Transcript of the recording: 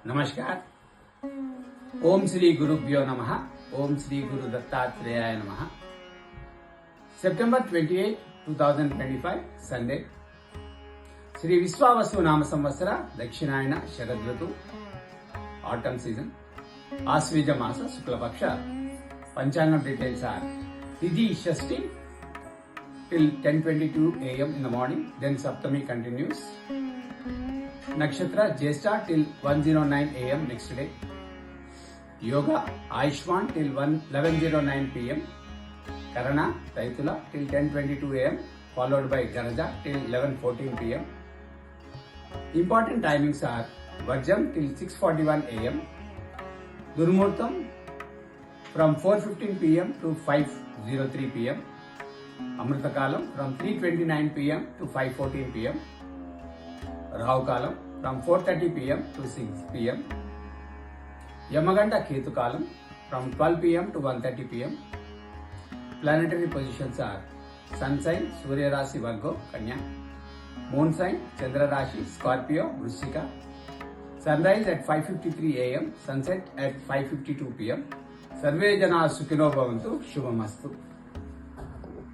नमस्कार. ओम श्री गुरुभ्यो नमः. ओम श्री गुरु दत्तात्रेयाय नमः. September 28, 2025, Sunday. శ్రీ విశ్వావసు నామ సంవత్సర దక్షిణాయన శరదృతు ఆటమ్ సీజన్ ఆశ్వీజ మాస శుక్లపక్ష పంచాంగం డీటెయిల్స్ ఆర్ తిథి షష్ఠి till 10:22 a.m. in the morning, then Saptami continues. Nakshatra Jyeshtha till 1:09 a.m. next day. Yoga Aishwan till 11:09 p.m. Karana Taitula till 10:22 a.m. followed by Garaja till 11:14 p.m. Important timings are Vajram till 6:41 a.m. Durmurtam from 4:15 p.m. to 5:03 p.m. Amrita Kalam from 3:29 p.m. to 5:14 p.m. Rahu Kalam from 4:30 p.m. to 6 p.m. Yamaganda Ketu Kalam from 12 p.m. to 1:30 p.m. Planetary positions are Sun sign Surya Rashi Virgo Kanya, Moon sign Chandra Rashi Scorpio Vrishika. Sunrise at 5:53 a.m. Sunset at 5:52 p.m. Sarve Jana Sukhino Bhavantu Shubhamastu.